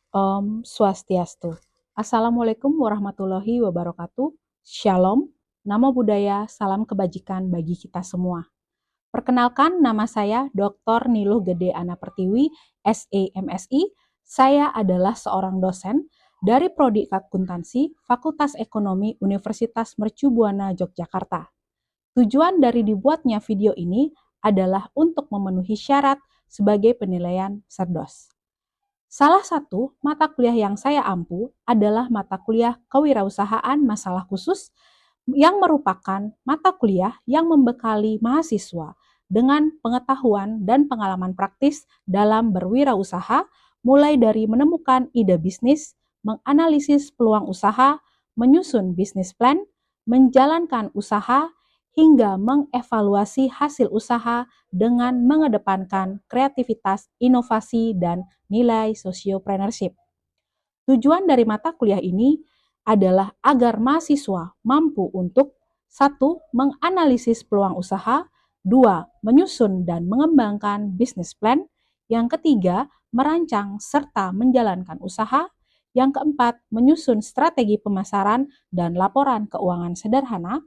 Om Swastiastu. Assalamualaikum warahmatullahi wabarakatuh. Shalom, namo buddhaya, salam kebajikan bagi kita semua. Perkenalkan, nama saya Dr. Niluh Gede Ana Pertiwi, SEMSI. Saya adalah seorang dosen dari Prodi Akuntansi, Fakultas Ekonomi Universitas Mercu Buana Yogyakarta. Tujuan dari dibuatnya video ini adalah untuk memenuhi syarat sebagai penilaian Cerdos. Salah satu mata kuliah yang saya ampu adalah mata kuliah Kewirausahaan Masalah Khusus yang merupakan mata kuliah yang membekali mahasiswa dengan pengetahuan dan pengalaman praktis dalam berwirausaha, mulai dari menemukan ide bisnis, menganalisis peluang usaha, menyusun bisnis plan, menjalankan usaha, hingga mengevaluasi hasil usaha dengan mengedepankan kreativitas, inovasi, dan nilai sociopreneurship. Tujuan dari mata kuliah ini adalah agar mahasiswa mampu untuk 1. Menganalisis peluang usaha, 2. Menyusun dan mengembangkan bisnis plan, yang ketiga, merancang serta menjalankan usaha, yang keempat, menyusun strategi pemasaran dan laporan keuangan sederhana,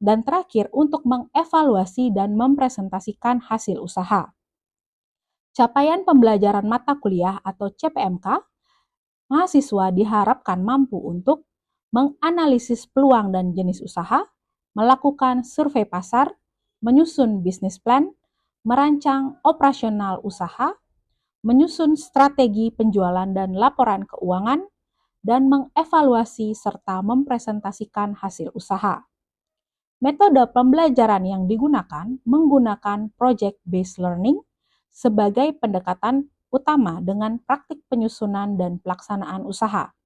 dan terakhir, untuk mengevaluasi dan mempresentasikan hasil usaha. Capaian pembelajaran mata kuliah atau CPMK, mahasiswa diharapkan mampu untuk menganalisis peluang dan jenis usaha, melakukan survei pasar, menyusun bisnis plan, merancang operasional usaha, menyusun strategi penjualan dan laporan keuangan, dan mengevaluasi serta mempresentasikan hasil usaha. Metode pembelajaran yang digunakan menggunakan project-based learning sebagai pendekatan utama dengan praktik penyusunan dan pelaksanaan usaha,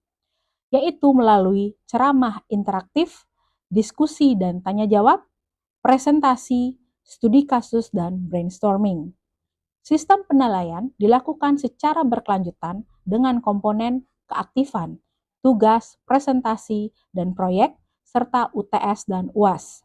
yaitu melalui ceramah interaktif, diskusi dan tanya jawab, presentasi, studi kasus, dan brainstorming. Sistem penilaian dilakukan secara berkelanjutan dengan komponen keaktifan, tugas, presentasi, dan proyek, serta UTS dan UAS.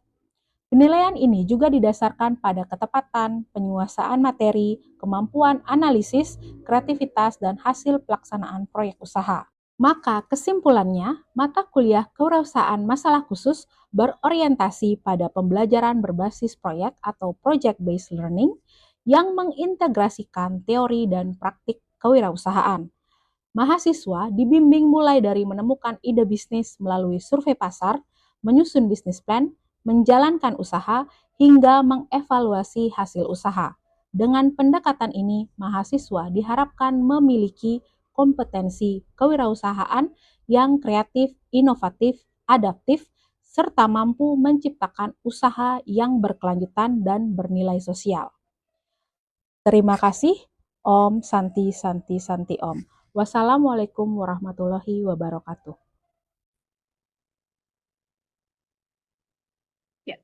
Penilaian ini juga didasarkan pada ketepatan, penguasaan materi, kemampuan analisis, kreativitas, dan hasil pelaksanaan proyek usaha. Maka kesimpulannya, mata kuliah Kewirausahaan Masalah Khusus berorientasi pada pembelajaran berbasis proyek atau project-based learning yang mengintegrasikan teori dan praktik kewirausahaan. Mahasiswa dibimbing mulai dari menemukan ide bisnis melalui survei pasar, menyusun bisnis plan, menjalankan usaha, hingga mengevaluasi hasil usaha. Dengan pendekatan ini, mahasiswa diharapkan memiliki kompetensi kewirausahaan yang kreatif, inovatif, adaptif, serta mampu menciptakan usaha yang berkelanjutan dan bernilai sosial. Terima kasih. Om Santi Santi Santi Om. Wassalamualaikum warahmatullahi wabarakatuh. Ya.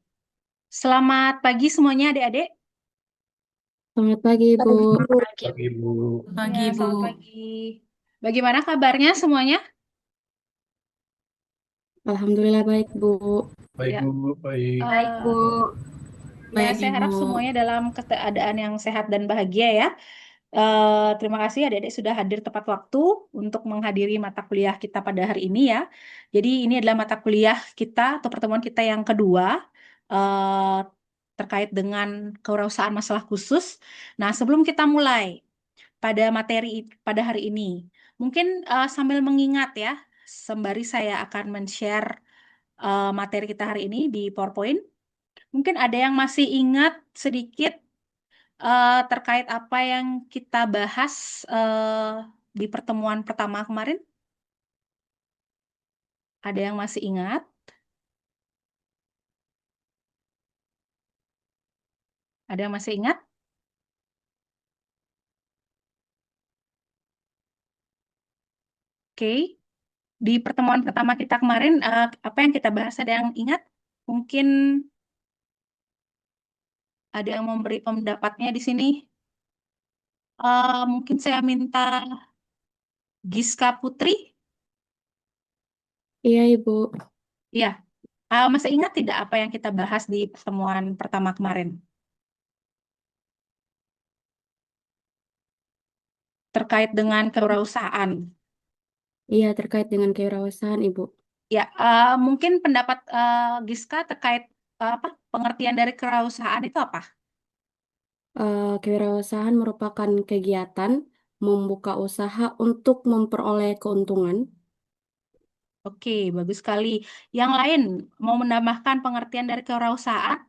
Selamat pagi semuanya adik-adik. Selamat pagi, Bu. Pagi, Bu. Ya, selamat pagi. Bagaimana kabarnya semuanya? Alhamdulillah baik, Bu. Baik, Ya. Bu. Baik. Baik, Bu. Ya, Baik, saya harap Ibu. semuanya dalam keadaan yang sehat dan bahagia ya. Terima kasih adik-adik sudah hadir tepat waktu untuk menghadiri mata kuliah kita pada hari ini ya. Jadi ini adalah mata kuliah kita atau pertemuan kita yang kedua eh, terkait dengan kewirausahaan masalah khusus. Nah, sebelum kita mulai pada materi pada hari ini, mungkin sambil mengingat ya, sembari saya akan men-share materi kita hari ini di PowerPoint. Mungkin ada yang masih ingat sedikit terkait apa yang kita bahas di pertemuan pertama kemarin? Ada yang masih ingat? Ada yang masih ingat? Oke. Di pertemuan pertama kita kemarin, apa yang kita bahas? Ada yang ingat? Mungkin ada yang memberi pendapatnya di sini. Mungkin saya minta Giska Putri. Iya, Ibu. Iya. Masih ingat tidak apa yang kita bahas di pertemuan pertama kemarin? Terkait dengan kewirausahaan. Iya, terkait dengan kewirausahaan, Ibu. Ya, mungkin pendapat Giska terkait apa pengertian dari kewirausahaan itu apa? Kewirausahaan merupakan kegiatan membuka usaha untuk memperoleh keuntungan. Oke, bagus sekali. Yang lain mau menambahkan pengertian dari kewirausahaan?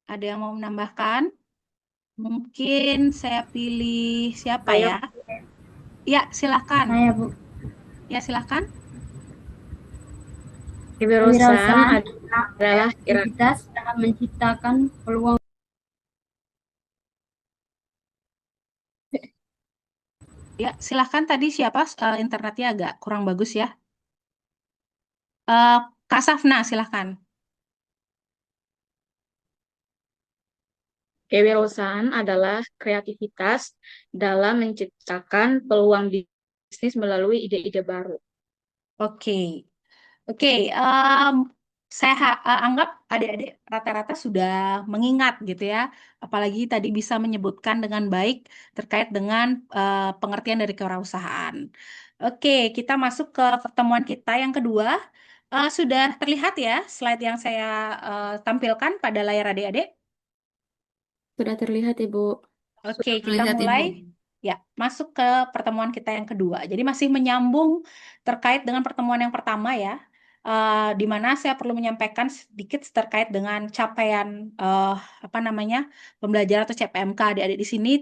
Ada yang mau menambahkan? Mungkin saya pilih siapa Saya, ya? Ya, silakan. saya Bu. Ya, silakan. Kewirausahaan Kewirausahaan adalah aktivitas dalam menciptakan peluang. Ya, silakan tadi siapa? Internetnya agak kurang bagus ya. Kak Safna, silakan. kewirausahaan adalah kreativitas dalam menciptakan peluang bisnis melalui ide-ide baru. Oke. Oke, saya anggap adik-adik rata-rata sudah mengingat gitu ya, apalagi tadi bisa menyebutkan dengan baik terkait dengan pengertian dari kewirausahaan. Oke, kita masuk ke pertemuan kita yang kedua. Sudah terlihat ya slide yang saya tampilkan pada layar adik-adik? Sudah terlihat, Ibu. Oke, kita Terlihat, mulai Ibu. ya masuk ke pertemuan kita yang kedua. Jadi masih menyambung terkait dengan pertemuan yang pertama ya, di mana saya perlu menyampaikan sedikit terkait dengan capaian apa namanya pembelajaran atau CPMK adik-adik di sini.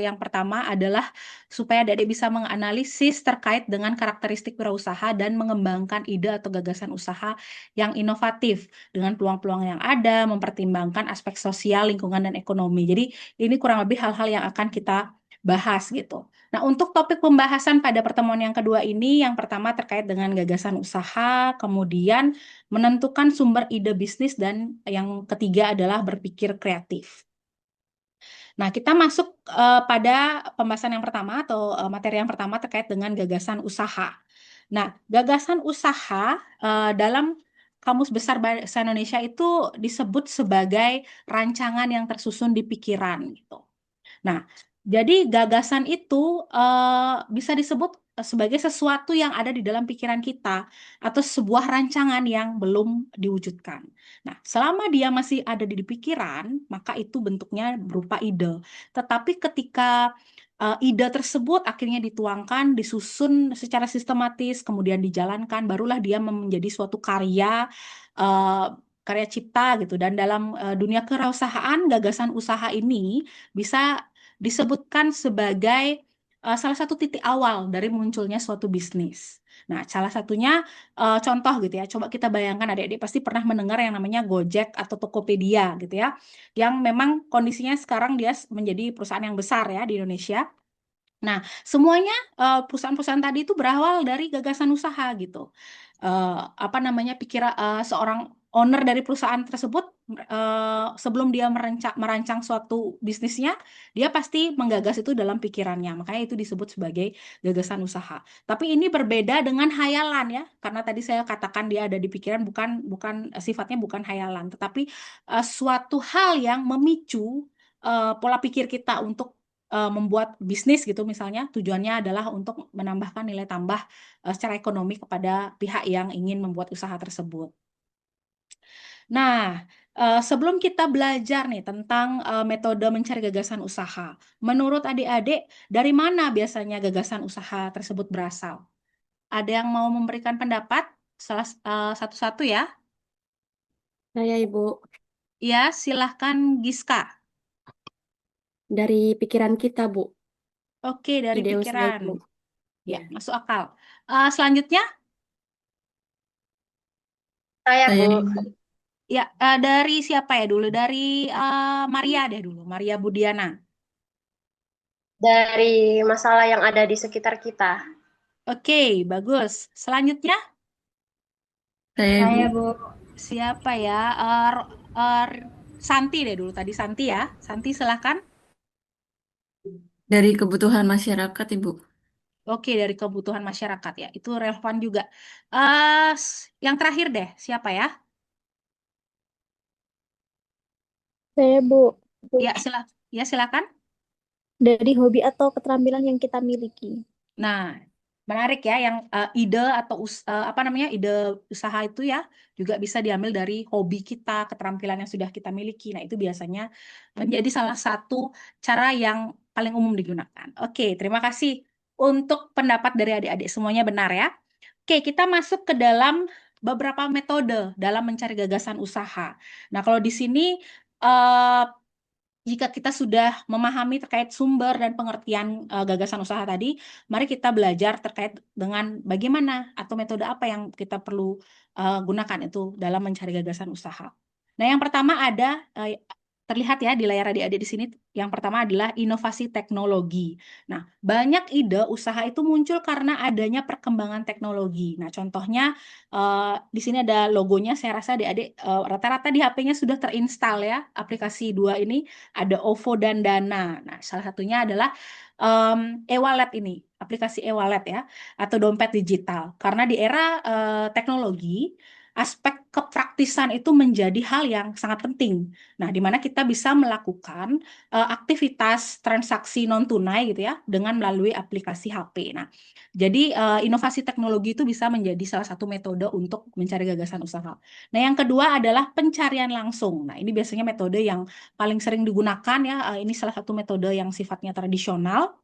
Yang pertama adalah supaya adik-adik bisa menganalisis terkait dengan karakteristik wirausaha dan mengembangkan ide atau gagasan usaha yang inovatif dengan peluang-peluang yang ada, mempertimbangkan aspek sosial, lingkungan, dan ekonomi. Jadi ini kurang lebih hal-hal yang akan kita bahas gitu. Nah, untuk topik pembahasan pada pertemuan yang kedua ini, yang pertama terkait dengan gagasan usaha, kemudian menentukan sumber ide bisnis, dan yang ketiga adalah berpikir kreatif. Nah, kita masuk pada pembahasan yang pertama atau materi yang pertama terkait dengan gagasan usaha. Nah, gagasan usaha dalam Kamus Besar Bahasa Indonesia itu disebut sebagai rancangan yang tersusun di pikiran gitu. Nah, jadi gagasan itu bisa disebut sebagai sesuatu yang ada di dalam pikiran kita atau sebuah rancangan yang belum diwujudkan. Nah, selama dia masih ada di pikiran, maka itu bentuknya berupa ide. Tetapi ketika ide tersebut akhirnya dituangkan, disusun secara sistematis, kemudian dijalankan, barulah dia menjadi suatu karya karya cipta gitu. Dan dalam dunia kewirausahaan, gagasan usaha ini bisa disebutkan sebagai salah satu titik awal dari munculnya suatu bisnis. Nah, salah satunya contoh gitu ya. Coba kita bayangkan adik-adik pasti pernah mendengar yang namanya Gojek atau Tokopedia gitu ya. Yang memang kondisinya sekarang dia menjadi perusahaan yang besar ya di Indonesia. Nah, semuanya perusahaan-perusahaan tadi itu berawal dari gagasan usaha gitu. Apa namanya seorang owner dari perusahaan tersebut sebelum dia merancang suatu bisnisnya, dia pasti menggagas itu dalam pikirannya. Makanya itu disebut sebagai gagasan usaha. Tapi ini berbeda dengan hayalan ya, karena tadi saya katakan dia ada di pikiran bukan sifatnya bukan hayalan, tetapi suatu hal yang memicu pola pikir kita untuk membuat bisnis gitu misalnya tujuannya adalah untuk menambahkan nilai tambah secara ekonomi kepada pihak yang ingin membuat usaha tersebut. Nah, sebelum kita belajar nih tentang metode mencari gagasan usaha, menurut adik-adik dari mana biasanya gagasan usaha tersebut berasal? Ada yang mau memberikan pendapat? Satu-satu ya. Saya, Ibu. Ya, silahkan Giska. Dari pikiran kita, Bu. Oke, dari Ide usaha pikiran. itu. Ya, masuk akal. Selanjutnya, Saya, Saya, Bu, Ibu. ya dari siapa ya dulu? Dari Maria deh dulu, Maria Budiana. dari masalah yang ada di sekitar kita. Oke, bagus. Selanjutnya, Saya, Saya, Ibu. Bu, siapa ya? Santi deh dulu. Tadi Santi ya. Santi, silahkan. Dari kebutuhan masyarakat, Ibu. Oke, dari kebutuhan masyarakat ya. Itu relevan juga. Yang terakhir deh, siapa ya? Saya, Bu, Ya, silakan. dari hobi atau keterampilan yang kita miliki. Nah, menarik ya yang ide atau ide usaha itu ya juga bisa diambil dari hobi kita, keterampilan yang sudah kita miliki. Nah, itu biasanya menjadi salah satu cara yang paling umum digunakan. Oke, terima kasih untuk pendapat dari adik-adik semuanya benar ya. Oke, kita masuk ke dalam beberapa metode dalam mencari gagasan usaha. Nah, kalau di sini eh, jika kita sudah memahami terkait sumber dan pengertian gagasan usaha tadi, mari kita belajar terkait dengan bagaimana atau metode apa yang kita perlu gunakan itu dalam mencari gagasan usaha. Nah, yang pertama ada terlihat ya di layar adik-adik di sini. Yang pertama adalah inovasi teknologi. Nah, banyak ide usaha itu muncul karena adanya perkembangan teknologi. Nah, contohnya di sini ada logonya. Saya rasa adik-adik rata-rata di HP-nya sudah terinstall ya aplikasi dua ini. Ada OVO dan Dana. Nah, salah satunya adalah e-wallet ini, aplikasi e-wallet ya, atau dompet digital. Karena di era teknologi, aspek kepraktisan itu menjadi hal yang sangat penting. Nah, di mana kita bisa melakukan aktivitas transaksi non tunai gitu ya dengan melalui aplikasi HP. Nah, jadi inovasi teknologi itu bisa menjadi salah satu metode untuk mencari gagasan usaha. Nah, yang kedua adalah pencarian langsung. Nah, ini biasanya metode yang paling sering digunakan ya. Ini salah satu metode yang sifatnya tradisional,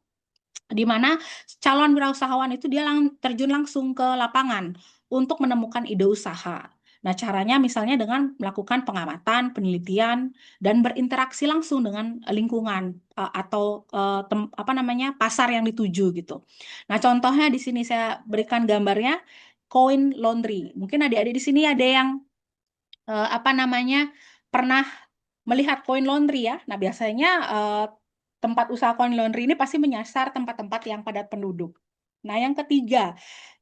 di mana calon wirausahawan itu dia terjun langsung ke lapangan untuk menemukan ide usaha. Nah, caranya misalnya dengan melakukan pengamatan, penelitian, dan berinteraksi langsung dengan lingkungan atau pasar yang dituju gitu. Nah, contohnya di sini saya berikan gambarnya Coin Laundry. Mungkin adik-adik di sini ada yang pernah melihat Coin Laundry ya. Nah, biasanya tempat usaha Coin Laundry ini pasti menyasar tempat-tempat yang padat penduduk. Nah, yang ketiga,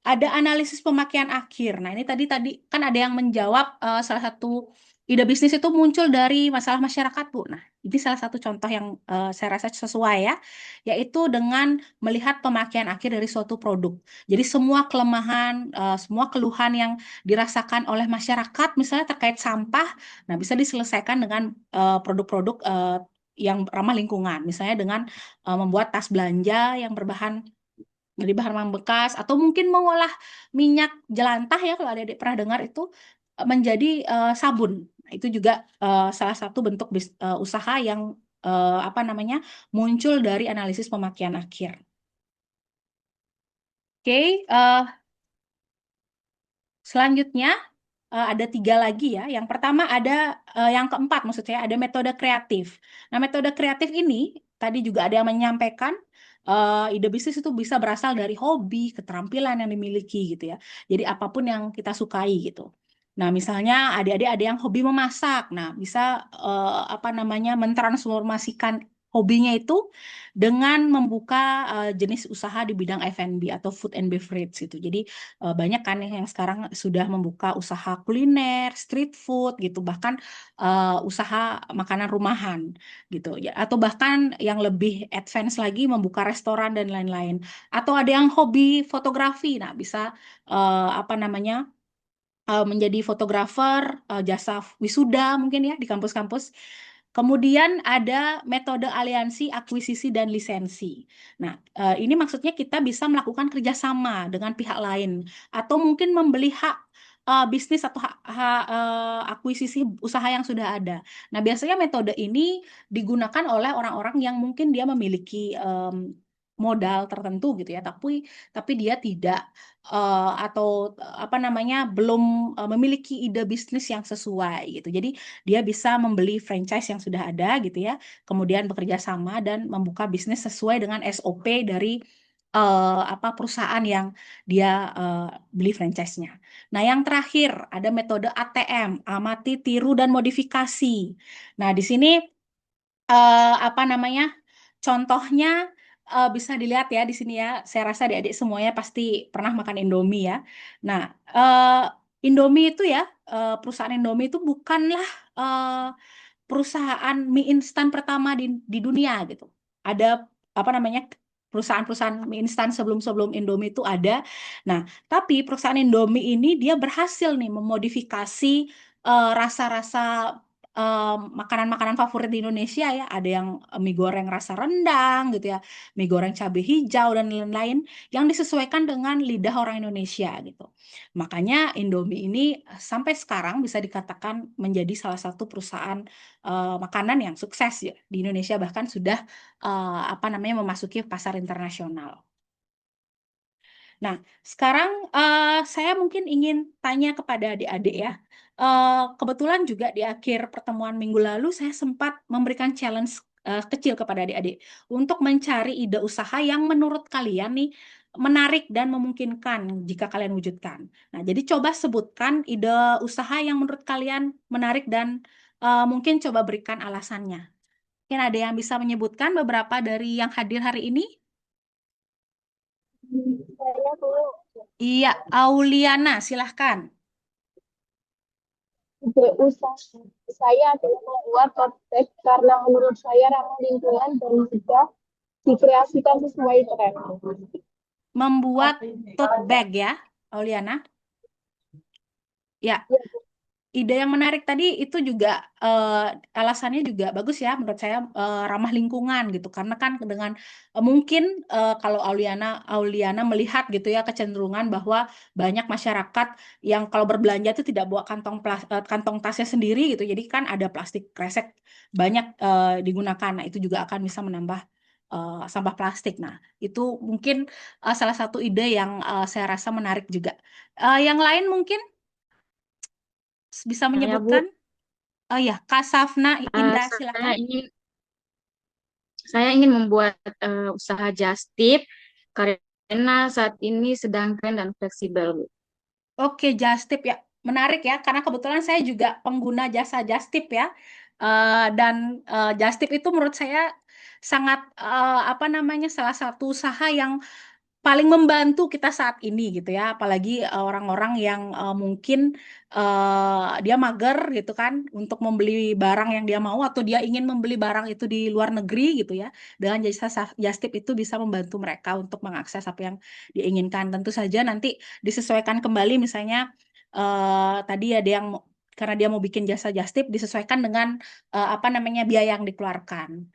ada analisis pemakaian akhir. Nah, ini tadi kan ada yang menjawab salah satu ide bisnis itu muncul dari masalah masyarakat, Bu. Nah, ini salah satu contoh yang saya rasa sesuai ya, yaitu dengan melihat pemakaian akhir dari suatu produk. Jadi semua kelemahan, semua keluhan yang dirasakan oleh masyarakat, misalnya terkait sampah, nah bisa diselesaikan dengan produk-produk yang ramah lingkungan, misalnya dengan membuat tas belanja yang berbahan dari bahan bekas, atau mungkin mengolah minyak jelantah ya, kalau adik-adik pernah dengar itu menjadi sabun. Nah, itu juga salah satu bentuk usaha yang muncul dari analisis pemakaian akhir. Oke, selanjutnya ada 3 lagi ya. Yang pertama ada yang keempat, maksud saya ada metode kreatif. Nah, metode kreatif ini tadi juga ada yang menyampaikan ide bisnis itu bisa berasal dari hobi, keterampilan yang dimiliki gitu ya. Jadi apapun yang kita sukai gitu. Nah, misalnya adik-adik ada yang hobi memasak. Nah, bisa mentransformasikan hobinya itu dengan membuka jenis usaha di bidang F&B atau food and beverage gitu. Jadi banyak kan yang sekarang sudah membuka usaha kuliner, street food gitu, bahkan usaha makanan rumahan gitu ya, atau bahkan yang lebih advance lagi membuka restoran dan lain-lain. Atau ada yang hobi fotografi, nah bisa menjadi fotografer, jasa wisuda mungkin ya di kampus-kampus. Kemudian ada metode aliansi, akuisisi, dan lisensi. Nah, ini maksudnya kita bisa melakukan kerjasama dengan pihak lain, atau mungkin membeli hak bisnis atau akuisisi usaha yang sudah ada. Nah, biasanya metode ini digunakan oleh orang-orang yang mungkin dia memiliki modal tertentu gitu ya, tapi dia tidak belum memiliki ide bisnis yang sesuai gitu. Jadi dia bisa membeli franchise yang sudah ada gitu ya, kemudian bekerja sama dan membuka bisnis sesuai dengan SOP dari perusahaan yang dia beli franchise-nya. Nah, yang terakhir ada metode ATM, amati, tiru, dan modifikasi. Nah, di sini contohnya bisa dilihat ya di sini ya. Saya rasa adik-adik semuanya pasti pernah makan Indomie ya. Nah, Indomie itu ya, perusahaan Indomie itu bukanlah perusahaan mie instan pertama di dunia gitu. Ada perusahaan-perusahaan mie instan sebelum Indomie itu ada. Nah, tapi perusahaan Indomie ini dia berhasil nih memodifikasi rasa-rasa makanan-makanan favorit di Indonesia ya. Ada yang mie goreng rasa rendang gitu ya, mie goreng cabai hijau dan lain-lain yang disesuaikan dengan lidah orang Indonesia gitu. Makanya Indomie ini sampai sekarang bisa dikatakan menjadi salah satu perusahaan makanan yang sukses ya di Indonesia, bahkan sudah memasuki pasar internasional. Nah, sekarang saya mungkin ingin tanya kepada adik-adik ya. Kebetulan juga di akhir pertemuan minggu lalu saya sempat memberikan challenge kecil kepada adik-adik untuk mencari ide usaha yang menurut kalian nih menarik dan memungkinkan jika kalian wujudkan. Nah, jadi coba sebutkan ide usaha yang menurut kalian menarik dan mungkin coba berikan alasannya. Mungkin ada yang bisa menyebutkan beberapa dari yang hadir hari ini? Saya Bu, Iya, Auliana, silahkan. ide usaha saya adalah membuat tote bag karena menurut saya ramah lingkungan dan mudah dikreasikan sesuai tren. Membuat tote bag ya, Auliana. Ya, ide yang menarik tadi itu juga alasannya juga bagus ya menurut saya, ramah lingkungan gitu, karena kan dengan mungkin kalau Auliana melihat gitu ya kecenderungan bahwa banyak masyarakat yang kalau berbelanja itu tidak bawa kantong tasnya sendiri gitu, jadi kan ada plastik kresek banyak digunakan. Nah, itu juga akan bisa menambah sampah plastik. Nah, itu mungkin salah satu ide yang saya rasa menarik juga. Yang lain mungkin bisa Saya, Bu, menyebutkan? Oh ya, Kak Safna Indah, saya silakan. ingin membuat usaha just tip karena saat ini sedang tren dan fleksibel, Bu. Oke, just tip ya. Menarik ya, karena kebetulan saya juga pengguna jasa just tip ya. Dan just tip itu menurut saya sangat salah satu usaha yang paling membantu kita saat ini gitu ya, apalagi orang-orang yang mungkin dia mager gitu kan untuk membeli barang yang dia mau, atau dia ingin membeli barang itu di luar negeri gitu ya. Dengan jasa just tip itu bisa membantu mereka untuk mengakses apa yang dia inginkan. Tentu saja nanti disesuaikan kembali, misalnya tadi ada yang karena dia mau bikin jasa just tip disesuaikan dengan biaya yang dikeluarkan.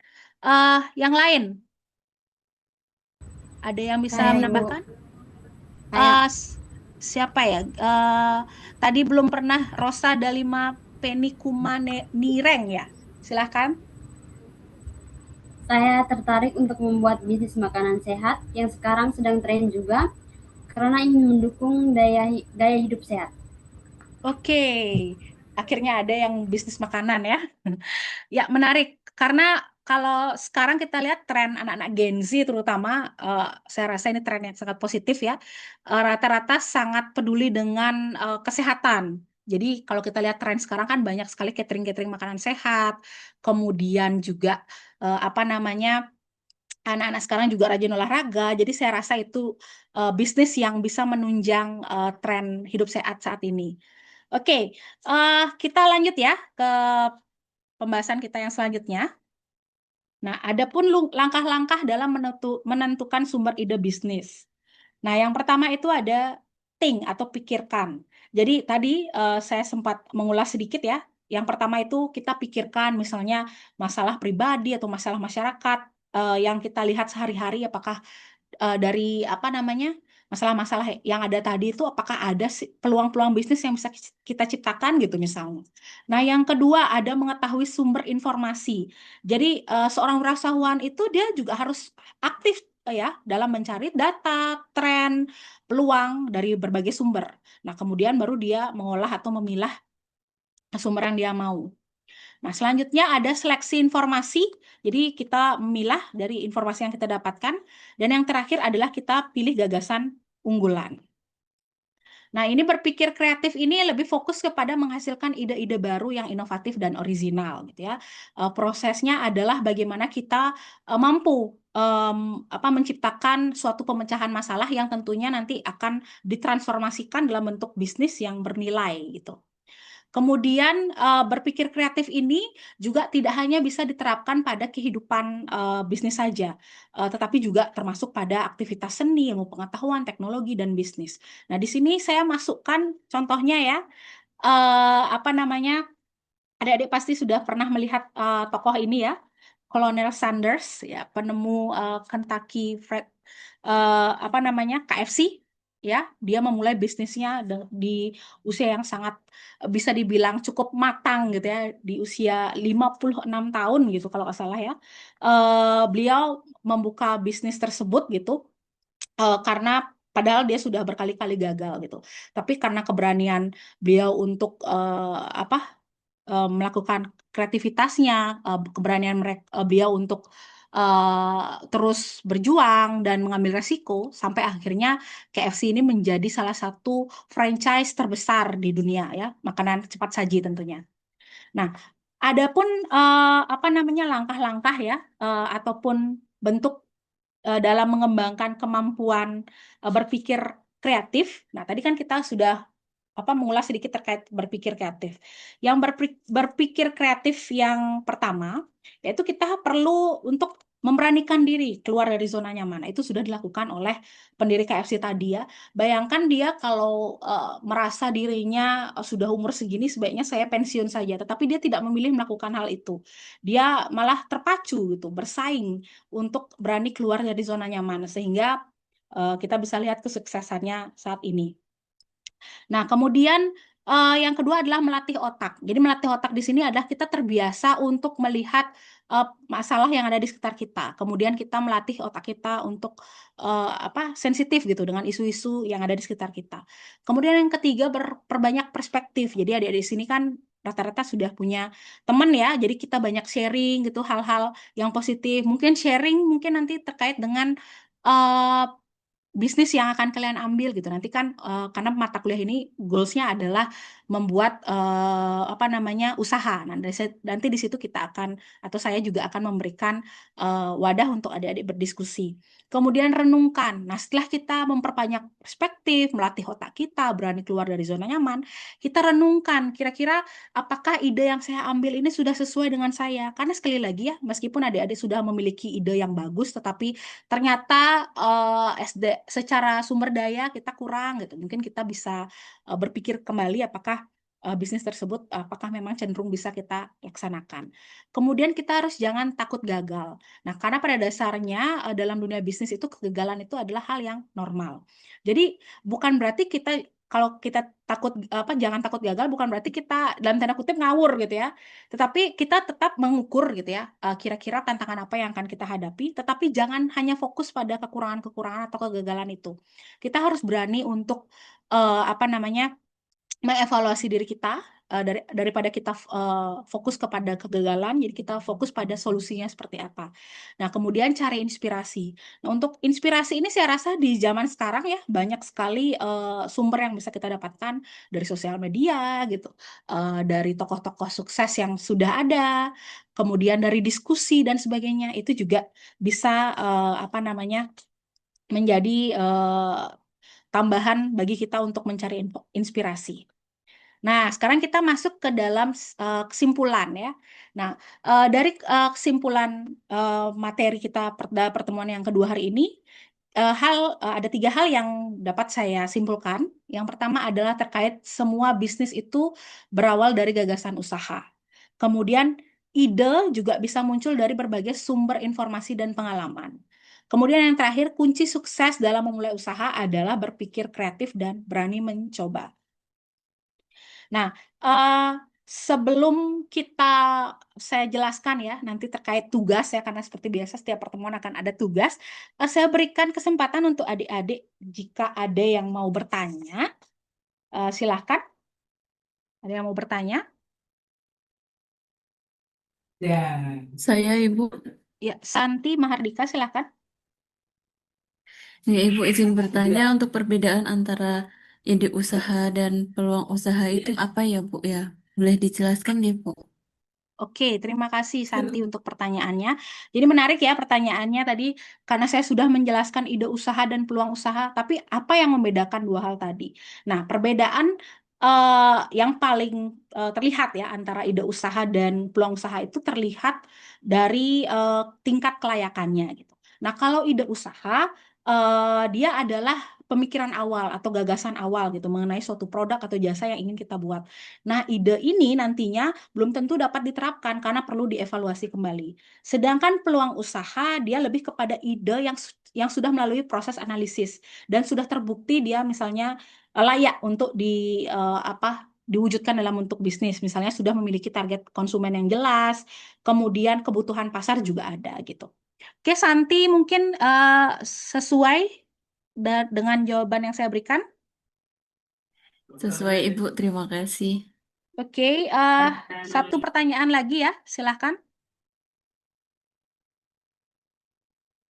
Yang lain ada yang bisa Saya, Bu. menambahkan? Saya, Siapa ya? Tadi belum pernah Rosa Dalima Nireng ya. Silahkan. Saya tertarik untuk membuat bisnis makanan sehat yang sekarang sedang tren juga karena ingin mendukung gaya hidup sehat. Oke, akhirnya ada yang bisnis makanan ya. Ya, menarik. Karena kalau sekarang kita lihat tren anak-anak Gen Z terutama, saya rasa ini tren yang sangat positif ya. Rata-rata sangat peduli dengan kesehatan. Jadi kalau kita lihat tren sekarang kan banyak sekali catering-catering makanan sehat. Kemudian juga anak-anak sekarang juga rajin olahraga. Jadi saya rasa itu bisnis yang bisa menunjang tren hidup sehat saat ini. Oke, kita lanjut ya ke pembahasan kita yang selanjutnya. Nah, ada pun langkah-langkah dalam menentukan sumber ide bisnis. Nah, yang pertama itu ada think atau pikirkan. Jadi tadi saya sempat mengulas sedikit ya. Yang pertama itu kita pikirkan misalnya masalah pribadi atau masalah masyarakat yang kita lihat sehari-hari, apakah dari masalah-masalah yang ada tadi itu apakah ada peluang-peluang bisnis yang bisa kita ciptakan gitu misalnya. Nah, yang kedua ada mengetahui sumber informasi. Jadi seorang wirausahawan itu dia juga harus aktif ya dalam mencari data, tren, peluang dari berbagai sumber. Nah, kemudian baru dia mengolah atau memilah sumber yang dia mau. Nah, selanjutnya ada seleksi informasi. Jadi kita memilah dari informasi yang kita dapatkan. Dan yang terakhir adalah kita pilih gagasan unggulan. Nah, ini berpikir kreatif ini lebih fokus kepada menghasilkan ide-ide baru yang inovatif dan original gitu ya. Prosesnya adalah bagaimana kita mampu menciptakan suatu pemecahan masalah yang tentunya nanti akan ditransformasikan dalam bentuk bisnis yang bernilai gitu. Kemudian berpikir kreatif ini juga tidak hanya bisa diterapkan pada kehidupan bisnis saja, tetapi juga termasuk pada aktivitas seni, ilmu pengetahuan, teknologi, dan bisnis. Nah, di sini saya masukkan contohnya ya, Adik-adik pasti sudah pernah melihat tokoh ini ya, Colonel Sanders ya, penemu Kentucky Fried KFC ya. Dia memulai bisnisnya di usia yang sangat bisa dibilang cukup matang gitu ya, di usia 56 tahun gitu kalau nggak salah ya. Beliau membuka bisnis tersebut gitu karena padahal dia sudah berkali-kali gagal gitu. Tapi karena keberanian beliau untuk melakukan kreativitasnya, keberanian beliau untuk terus berjuang dan mengambil resiko sampai akhirnya KFC ini menjadi salah satu franchise terbesar di dunia ya, makanan cepat saji tentunya. Nah, adapun langkah-langkah ya ataupun bentuk dalam mengembangkan kemampuan berpikir kreatif. Nah, tadi kan kita sudah mengulas sedikit terkait berpikir kreatif. Yang berpikir kreatif yang pertama, yaitu kita perlu untuk memberanikan diri keluar dari zona nyaman. Itu sudah dilakukan oleh pendiri KFC tadi ya. Bayangkan dia kalau merasa dirinya sudah umur segini, sebaiknya saya pensiun saja. Tetapi dia tidak memilih melakukan hal itu. Dia malah terpacu gitu, bersaing untuk berani keluar dari zona nyaman. Sehingga kita bisa lihat kesuksesannya saat ini. Nah, kemudian yang kedua adalah melatih otak. Jadi melatih otak di sini adalah kita terbiasa untuk melihat masalah yang ada di sekitar kita. Kemudian kita melatih otak kita untuk sensitif gitu dengan isu-isu yang ada di sekitar kita. Kemudian yang ketiga perbanyak perspektif. Jadi adik-adik di sini kan rata-rata sudah punya teman ya. Jadi kita banyak sharing gitu hal-hal yang positif. Mungkin sharing mungkin nanti terkait dengan bisnis yang akan kalian ambil gitu nanti kan karena mata kuliah ini goalsnya adalah membuat usaha. Nah, nanti di situ kita akan atau saya juga akan memberikan wadah untuk adik-adik berdiskusi. Kemudian renungkan. Nah, setelah kita memperbanyak perspektif, melatih otak kita, berani keluar dari zona nyaman, kita renungkan kira-kira apakah ide yang saya ambil ini sudah sesuai dengan saya. Karena sekali lagi ya, meskipun adik-adik sudah memiliki ide yang bagus, tetapi ternyata secara sumber daya kita kurang gitu. Mungkin kita bisa berpikir kembali apakah bisnis tersebut apakah memang cenderung bisa kita laksanakan. Kemudian kita harus jangan takut gagal. Nah, karena pada dasarnya dalam dunia bisnis itu kegagalan itu adalah hal yang normal. Jadi bukan berarti kita kalau kita takut jangan takut gagal bukan berarti kita dalam tanda kutip ngawur gitu ya. Tetapi kita tetap mengukur gitu ya, kira-kira tantangan apa yang akan kita hadapi, tetapi jangan hanya fokus pada kekurangan-kekurangan atau kegagalan itu. Kita harus berani untuk mengevaluasi diri kita daripada kita fokus kepada kegagalan, jadi kita fokus pada solusinya seperti apa. Nah, kemudian cari inspirasi. Nah, untuk inspirasi ini saya rasa di zaman sekarang ya banyak sekali sumber yang bisa kita dapatkan dari sosial media gitu, dari tokoh-tokoh sukses yang sudah ada, kemudian dari diskusi dan sebagainya. Itu juga bisa menjadi tambahan bagi kita untuk mencari inspirasi. Nah, sekarang kita masuk ke dalam kesimpulan ya. Nah, dari kesimpulan materi kita pada pertemuan yang kedua hari ini, ada 3 hal yang dapat saya simpulkan. Yang pertama adalah terkait semua bisnis itu berawal dari gagasan usaha. Kemudian ide juga bisa muncul dari berbagai sumber informasi dan pengalaman. Kemudian yang terakhir, kunci sukses dalam memulai usaha adalah berpikir kreatif dan berani mencoba. Nah, sebelum saya jelaskan ya, nanti terkait tugas ya, karena seperti biasa setiap pertemuan akan ada tugas, saya berikan kesempatan untuk adik-adik jika ada yang mau bertanya, silahkan. Ada yang mau bertanya? Saya Ibu. Ya, Santi Mahardika, silahkan. Ya, Ibu izin bertanya untuk perbedaan antara ide usaha dan peluang usaha itu apa ya, Bu ya? Boleh dijelaskan ya, Bu? Oke, terima kasih Santi untuk pertanyaannya. Jadi menarik ya pertanyaannya tadi, karena saya sudah menjelaskan ide usaha dan peluang usaha, tapi apa yang membedakan dua hal tadi? Nah, perbedaan yang paling terlihat ya antara ide usaha dan peluang usaha itu terlihat dari tingkat kelayakannya gitu. Nah, kalau ide usaha dia adalah pemikiran awal atau gagasan awal gitu mengenai suatu produk atau jasa yang ingin kita buat. Nah, ide ini nantinya belum tentu dapat diterapkan karena perlu dievaluasi kembali. Sedangkan peluang usaha dia lebih kepada ide yang sudah melalui proses analisis dan sudah terbukti dia misalnya layak untuk diwujudkan dalam bentuk bisnis. Misalnya sudah memiliki target konsumen yang jelas, kemudian kebutuhan pasar juga ada gitu. Oke, Santi mungkin sesuai dengan jawaban yang saya berikan. Sesuai Ibu, terima kasih. Oke, satu pertanyaan lagi ya, silahkan.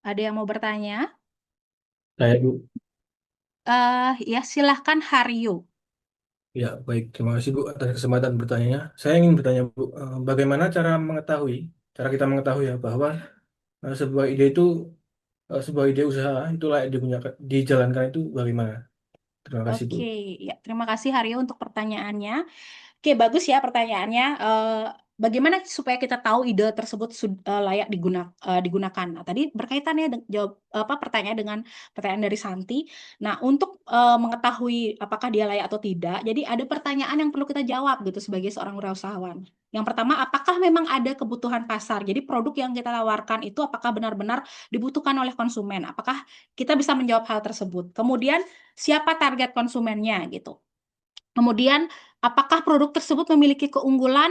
Ada yang mau bertanya? Saya, Bu. Ya, silahkan Haryo. Ya, baik. Terima kasih, Bu, atas kesempatan bertanya. Saya ingin bertanya, Bu, bagaimana cara kita mengetahui ya bahwa sebuah ide usaha itu layak dijalankan itu bagaimana? Terima kasih, Bu. Oke, ya, terima kasih Haryo untuk pertanyaannya. Oke, bagus ya pertanyaannya. Bagaimana supaya kita tahu ide tersebut layak digunakan? Nah, tadi berkaitan ya pertanyaan dengan pertanyaan dari Santi. Nah, untuk mengetahui apakah dia layak atau tidak, jadi ada pertanyaan yang perlu kita jawab gitu sebagai seorang wirausahawan. Yang pertama, apakah memang ada kebutuhan pasar? Jadi produk yang kita tawarkan itu apakah benar-benar dibutuhkan oleh konsumen? Apakah kita bisa menjawab hal tersebut? Kemudian, siapa target konsumennya gitu? Kemudian, apakah produk tersebut memiliki keunggulan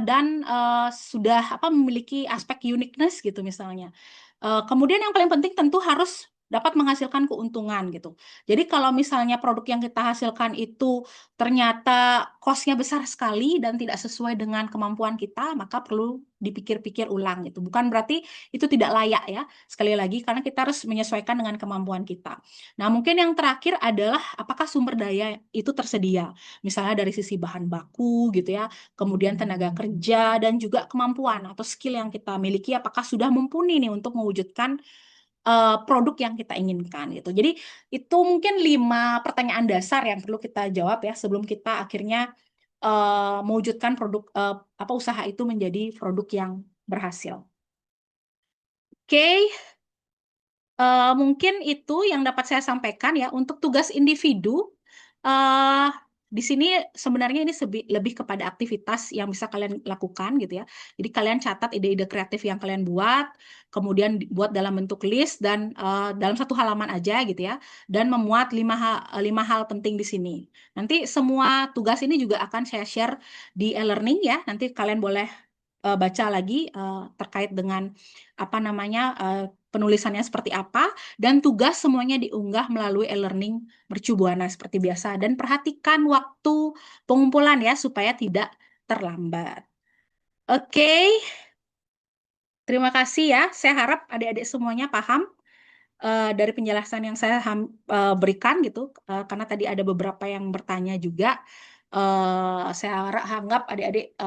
dan sudah memiliki aspek uniqueness gitu misalnya. Kemudian yang paling penting tentu harus dapat menghasilkan keuntungan gitu. Jadi kalau misalnya produk yang kita hasilkan itu ternyata cost-nya besar sekali dan tidak sesuai dengan kemampuan kita, maka perlu dipikir-pikir ulang gitu. Bukan berarti itu tidak layak ya. Sekali lagi karena kita harus menyesuaikan dengan kemampuan kita. Nah, mungkin yang terakhir adalah apakah sumber daya itu tersedia. Misalnya dari sisi bahan baku gitu ya, kemudian tenaga kerja dan juga kemampuan atau skill yang kita miliki apakah sudah mumpuni nih untuk mewujudkan produk yang kita inginkan gitu. Jadi itu mungkin 5 pertanyaan dasar yang perlu kita jawab ya sebelum kita akhirnya mewujudkan produk usaha itu menjadi produk yang berhasil. Oke. Mungkin itu yang dapat saya sampaikan ya. Untuk tugas individu, di sini sebenarnya ini lebih kepada aktivitas yang bisa kalian lakukan gitu ya. Jadi kalian catat ide-ide kreatif yang kalian buat, kemudian buat dalam bentuk list dan dalam satu halaman aja gitu ya. Dan memuat 5 hal penting di sini. Nanti semua tugas ini juga akan saya share di e-learning ya. Nanti kalian boleh baca lagi terkait dengan penulisannya seperti apa, dan tugas semuanya diunggah melalui e-learning Mercu Buana seperti biasa. Dan perhatikan waktu pengumpulan ya, supaya tidak terlambat. Oke, terima kasih ya. Saya harap adik-adik semuanya paham dari penjelasan yang saya berikan gitu, karena tadi ada beberapa yang bertanya juga. Saya anggap adik-adik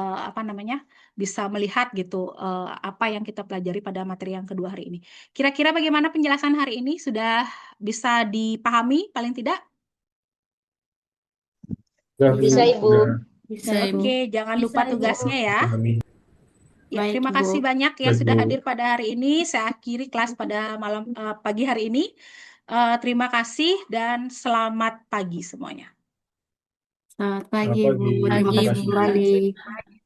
bisa melihat gitu apa yang kita pelajari pada materi yang kedua hari ini. Kira-kira bagaimana penjelasan hari ini? Sudah bisa dipahami paling tidak? Bisa, Ibu. Bisa, Ibu. Oke, jangan lupa tugasnya ya. Ya, Baik, terima Ibu. kasih banyak yang Baik, sudah Bu. hadir pada hari ini. Saya akhiri kelas pada pagi hari ini. Terima kasih dan selamat pagi semuanya. Selamat pagi, Selamat Ibu. pagi. Terima Pagi, kasih Bu. kembali.